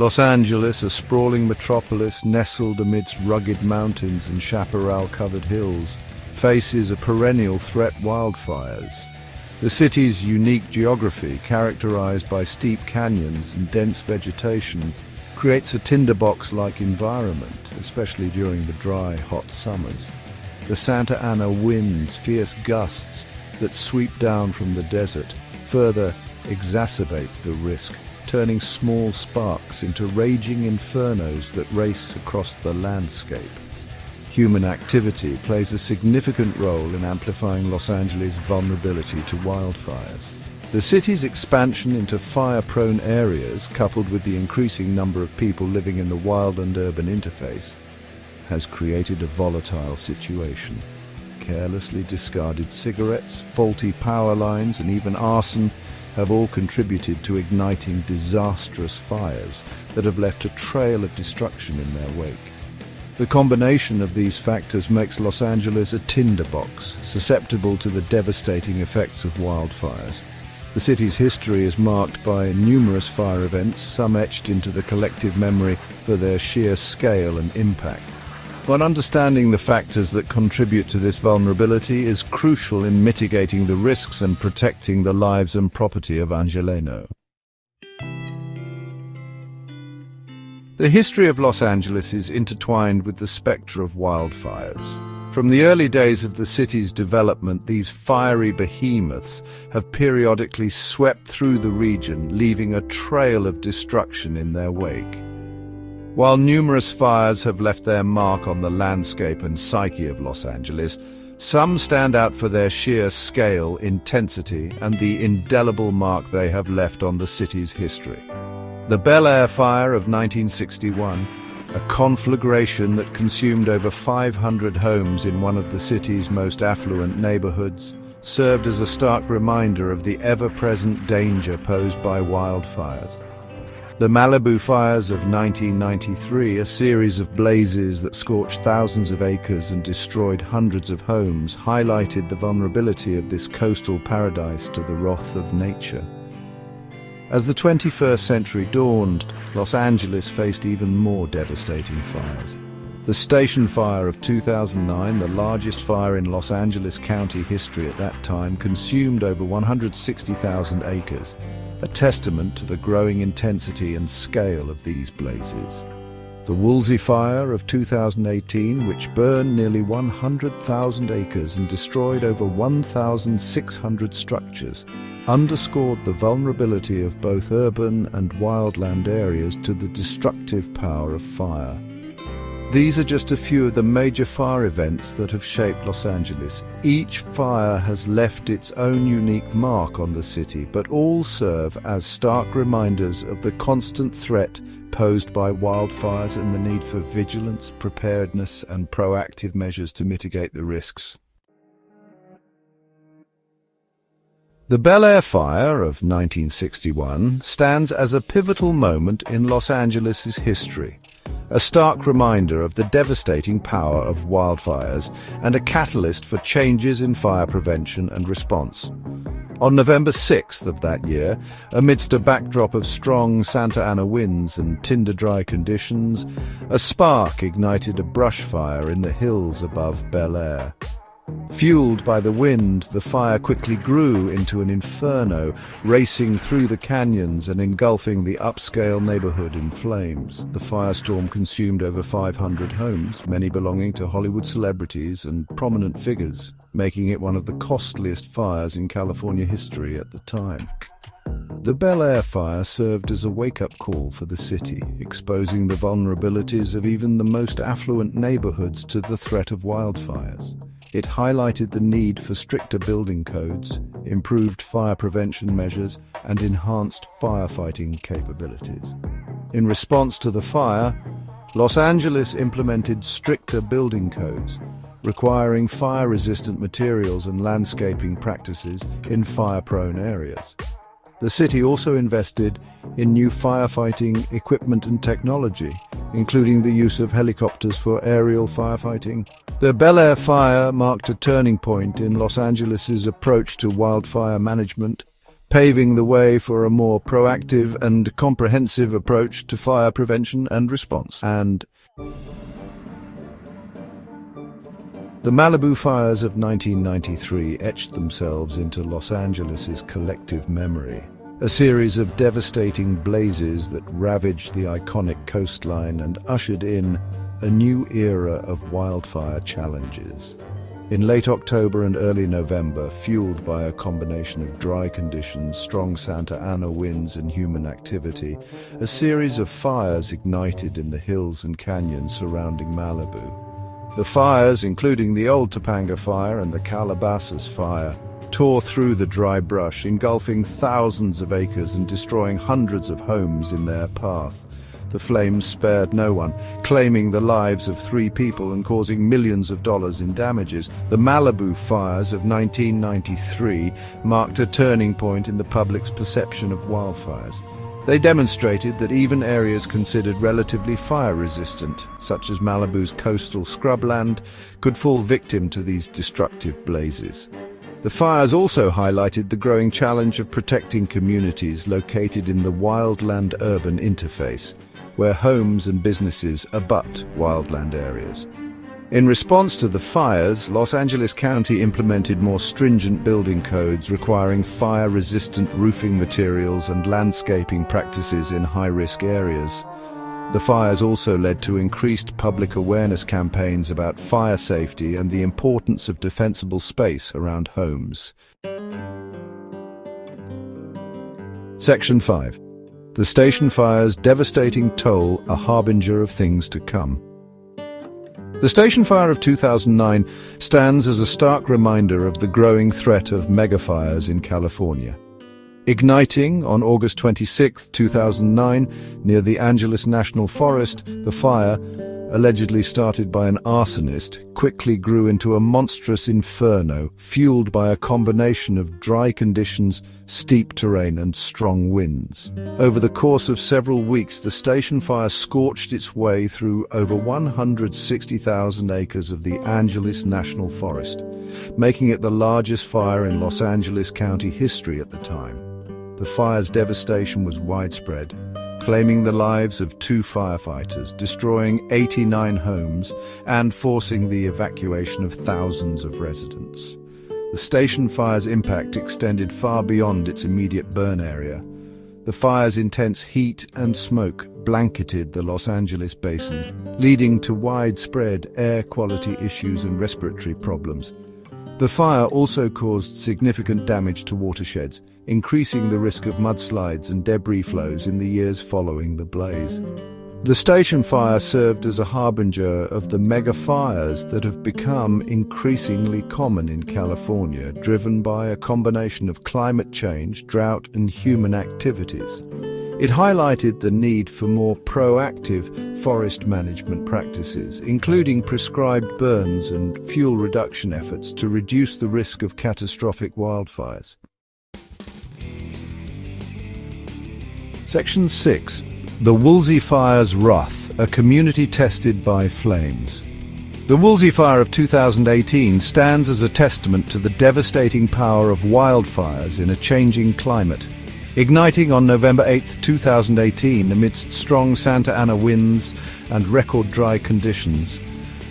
Los Angeles, a sprawling metropolis nestled amidst rugged mountains and chaparral-covered hills, faces a perennial threat: wildfires. The city's unique geography, characterized by steep canyons and dense vegetation, creates a tinderbox-like environment, especially during the dry, hot summers. The Santa Ana winds, fierce gusts that sweep down from the desert, further exacerbate the risk, turning small sparks into raging infernos that race across the landscape. Human activity plays a significant role in amplifying Los Angeles' vulnerability to wildfires. The city's expansion into fire-prone areas, coupled with the increasing number of people living in the wild and urban interface, has created a volatile situation. Carelessly discarded cigarettes, faulty power lines, and even arson have all contributed to igniting disastrous fires that have left a trail of destruction in their wake. The combination of these factors makes Los Angeles a tinderbox, susceptible to the devastating effects of wildfires. The city's history is marked by numerous fire events, some etched into the collective memory for their sheer scale and impact. But understanding the factors that contribute to this vulnerability is crucial in mitigating the risks and protecting the lives and property of Angeleno. The history of Los Angeles is intertwined with the spectre of wildfires. From the early days of the city's development, these fiery behemoths have periodically swept through the region, leaving a trail of destruction in their wake. While numerous fires have left their mark on the landscape and psyche of Los Angeles, some stand out for their sheer scale, intensity, and the indelible mark they have left on the city's history. The Bel Air fire of 1961, a conflagration that consumed over 500 homes in one of the city's most affluent neighborhoods, served as a stark reminder of the ever-present danger posed by wildfires. The Malibu fires of 1993, a series of blazes that scorched thousands of acres and destroyed hundreds of homes, highlighted the vulnerability of this coastal paradise to the wrath of nature. As the 21st century dawned, Los Angeles faced even more devastating fires. The Station Fire of 2009, the largest fire in Los Angeles County history at that time, consumed over 160,000 acres, a testament to the growing intensity and scale of these blazes. The Woolsey Fire of 2018, which burned nearly 100,000 acres and destroyed over 1,600 structures, underscored the vulnerability of both urban and wildland areas to the destructive power of fire. These are just a few of the major fire events that have shaped Los Angeles. Each fire has left its own unique mark on the city, but all serve as stark reminders of the constant threat posed by wildfires and the need for vigilance, preparedness, and proactive measures to mitigate the risks. The Bel Air fire of 1961 stands as a pivotal moment in Los Angeles' history, a stark reminder of the devastating power of wildfires and a catalyst for changes in fire prevention and response. On November 6th of that year, amidst a backdrop of strong Santa Ana winds and tinder-dry conditions, a spark ignited a brush fire in the hills above Bel Air. Fueled by the wind, the fire quickly grew into an inferno, racing through the canyons and engulfing the upscale neighborhood in flames. The firestorm consumed over 500 homes, many belonging to Hollywood celebrities and prominent figures, making it one of the costliest fires in California history at the time. The Bel Air fire served as a wake-up call for the city, exposing the vulnerabilities of even the most affluent neighborhoods to the threat of wildfires. It highlighted the need for stricter building codes, improved fire prevention measures, and enhanced firefighting capabilities. In response to the fire, Los Angeles implemented stricter building codes, requiring fire-resistant materials and landscaping practices in fire-prone areas. The city also invested in new firefighting equipment and technology, including the use of helicopters for aerial firefighting. The Bel Air fire marked a turning point in Los Angeles' approach to wildfire management, paving the way for a more proactive and comprehensive approach to fire prevention and response. And the Malibu fires of 1993 etched themselves into Los Angeles's collective memory. A series of devastating blazes that ravaged the iconic coastline and ushered in a new era of wildfire challenges. In late October and early November, fueled by a combination of dry conditions, strong Santa Ana winds and human activity, a series of fires ignited in the hills and canyons surrounding Malibu. The fires, including the Old Topanga Fire and the Calabasas Fire, tore through the dry brush, engulfing thousands of acres and destroying hundreds of homes in their path. The flames spared no one, claiming the lives of 3 people and causing millions of dollars in damages. The Malibu fires of 1993 marked a turning point in the public's perception of wildfires. They demonstrated that even areas considered relatively fire-resistant, such as Malibu's coastal scrubland, could fall victim to these destructive blazes. The fires also highlighted the growing challenge of protecting communities located in the wildland-urban interface, where homes and businesses abut wildland areas. In response to the fires, Los Angeles County implemented more stringent building codes requiring fire-resistant roofing materials and landscaping practices in high-risk areas. The fires also led to increased public awareness campaigns about fire safety and the importance of defensible space around homes. Section 5. The station fire's devastating toll, a harbinger of things to come. The station fire of 2009 stands as a stark reminder of the growing threat of megafires in California. Igniting on August 26, 2009, near the Angeles National Forest, the fire, allegedly started by an arsonist, quickly grew into a monstrous inferno, fueled by a combination of dry conditions, steep terrain and strong winds. Over the course of several weeks, the station fire scorched its way through over 160,000 acres of the Angeles National Forest, making it the largest fire in Los Angeles County history at the time. The fire's devastation was widespread, claiming the lives of 2 firefighters, destroying 89 homes, and forcing the evacuation of thousands of residents. The station fire's impact extended far beyond its immediate burn area. The fire's intense heat and smoke blanketed the Los Angeles basin, leading to widespread air quality issues and respiratory problems. The fire also caused significant damage to watersheds, increasing the risk of mudslides and debris flows in the years following the blaze. The station fire served as a harbinger of the mega fires that have become increasingly common in California, driven by a combination of climate change, drought, and human activities. It highlighted the need for more proactive forest management practices, including prescribed burns and fuel reduction efforts to reduce the risk of catastrophic wildfires. Section 6. The Woolsey Fire's Wrath, a community tested by flames. The Woolsey Fire of 2018 stands as a testament to the devastating power of wildfires in a changing climate. Igniting on November 8, 2018, amidst strong Santa Ana winds and record dry conditions,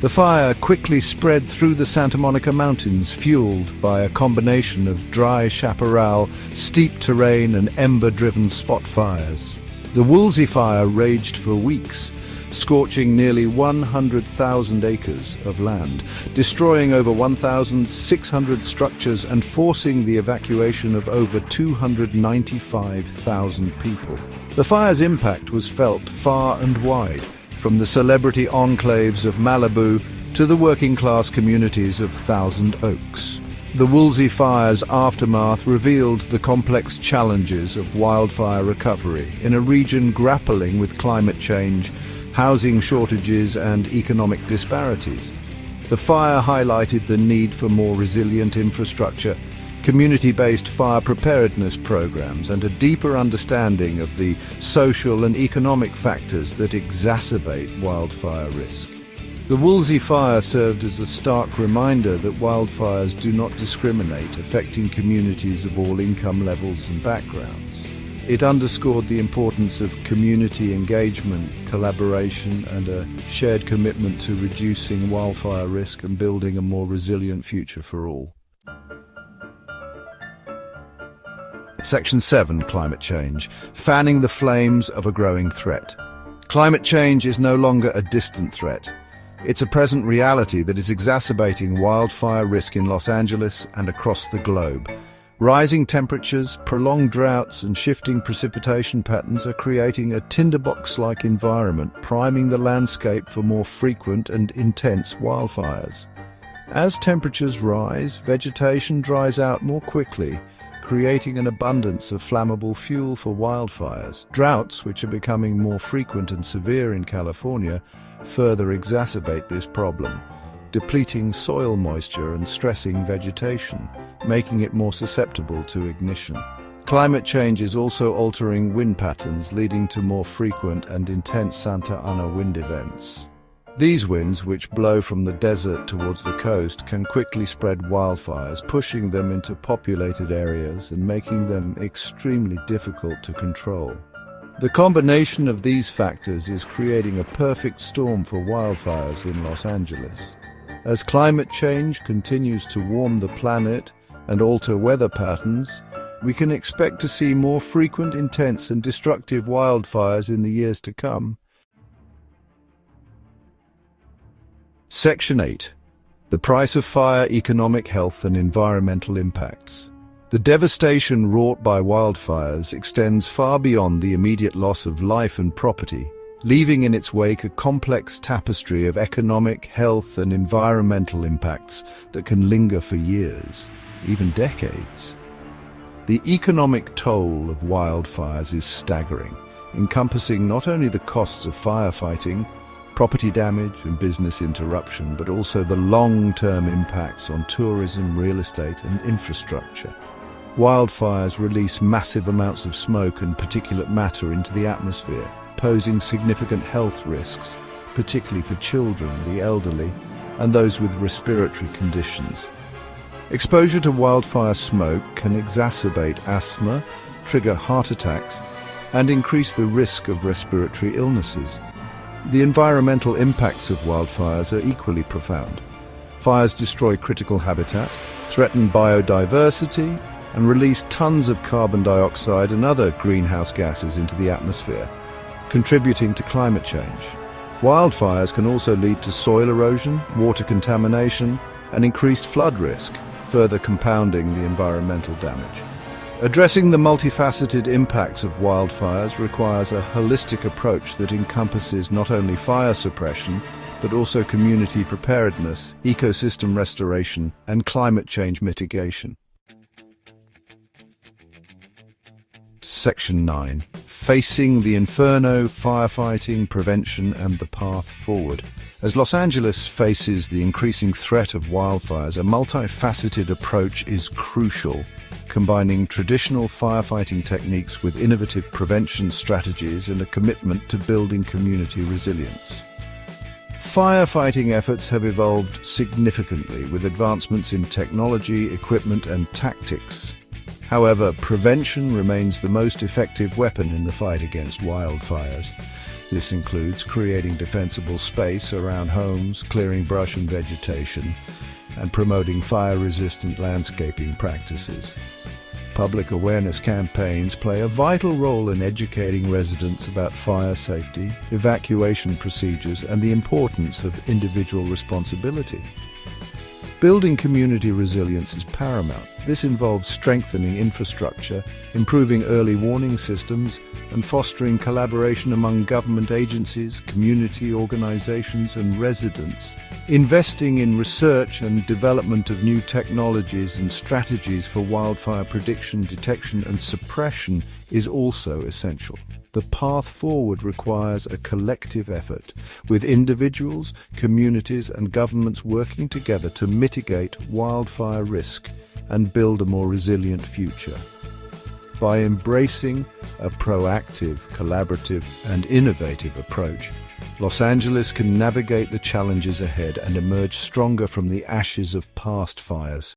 the fire quickly spread through the Santa Monica Mountains, fueled by a combination of dry chaparral, steep terrain, and ember-driven spot fires. The Woolsey Fire raged for weeks, scorching nearly 100,000 acres of land, destroying over 1,600 structures and forcing the evacuation of over 295,000 people. The fire's impact was felt far and wide, from the celebrity enclaves of Malibu to the working-class communities of Thousand Oaks. The Woolsey Fire's aftermath revealed the complex challenges of wildfire recovery in a region grappling with climate change, housing shortages, and economic disparities. The fire highlighted the need for more resilient infrastructure, community-based fire preparedness programs, and a deeper understanding of the social and economic factors that exacerbate wildfire risk. The Woolsey fire served as a stark reminder that wildfires do not discriminate, affecting communities of all income levels and backgrounds. It underscored the importance of community engagement, collaboration, and a shared commitment to reducing wildfire risk and building a more resilient future for all. Section 7, Climate Change. Fanning the flames of a growing threat. Climate change is no longer a distant threat. It's a present reality that is exacerbating wildfire risk in Los Angeles and across the globe. Rising temperatures, prolonged droughts, and shifting precipitation patterns are creating a tinderbox-like environment, priming the landscape for more frequent and intense wildfires. As temperatures rise, vegetation dries out more quickly, creating an abundance of flammable fuel for wildfires. Droughts, which are becoming more frequent and severe in California, further exacerbate this problem, depleting soil moisture and stressing vegetation, making it more susceptible to ignition. Climate change is also altering wind patterns, leading to more frequent and intense Santa Ana wind events. These winds, which blow from the desert towards the coast, can quickly spread wildfires, pushing them into populated areas and making them extremely difficult to control. The combination of these factors is creating a perfect storm for wildfires in Los Angeles. As climate change continues to warm the planet and alter weather patterns, we can expect to see more frequent, intense, and destructive wildfires in the years to come. Section 8. The price of fire: economic, health, and environmental impacts. The devastation wrought by wildfires extends far beyond the immediate loss of life and property, leaving in its wake a complex tapestry of economic, health, and environmental impacts that can linger for years, even decades. The economic toll of wildfires is staggering, encompassing not only the costs of firefighting, property damage, and business interruption, but also the long-term impacts on tourism, real estate, and infrastructure. Wildfires release massive amounts of smoke and particulate matter into the atmosphere, posing significant health risks, particularly for children, the elderly, and those with respiratory conditions. Exposure to wildfire smoke can exacerbate asthma, trigger heart attacks, and increase the risk of respiratory illnesses. The environmental impacts of wildfires are equally profound. Fires destroy critical habitat, threaten biodiversity, and release tons of carbon dioxide and other greenhouse gases into the atmosphere, contributing to climate change. Wildfires can also lead to soil erosion, water contamination, and increased flood risk, further compounding the environmental damage. Addressing the multifaceted impacts of wildfires requires a holistic approach that encompasses not only fire suppression, but also community preparedness, ecosystem restoration, and climate change mitigation. Section 9. Facing the Inferno: Firefighting, Prevention, and the Path Forward. As Los Angeles faces the increasing threat of wildfires, a multifaceted approach is crucial, combining traditional firefighting techniques with innovative prevention strategies and a commitment to building community resilience. Firefighting efforts have evolved significantly with advancements in technology, equipment, and tactics. However, prevention remains the most effective weapon in the fight against wildfires. This includes creating defensible space around homes, clearing brush and vegetation, and promoting fire-resistant landscaping practices. Public awareness campaigns play a vital role in educating residents about fire safety, evacuation procedures, and the importance of individual responsibility. Building community resilience is paramount. This involves strengthening infrastructure, improving early warning systems, and fostering collaboration among government agencies, community organizations, and residents. Investing in research and development of new technologies and strategies for wildfire prediction, detection, and suppression is also essential. The path forward requires a collective effort, with individuals, communities, and governments working together to mitigate wildfire risk and build a more resilient future. By embracing a proactive, collaborative, and innovative approach, Los Angeles can navigate the challenges ahead and emerge stronger from the ashes of past fires.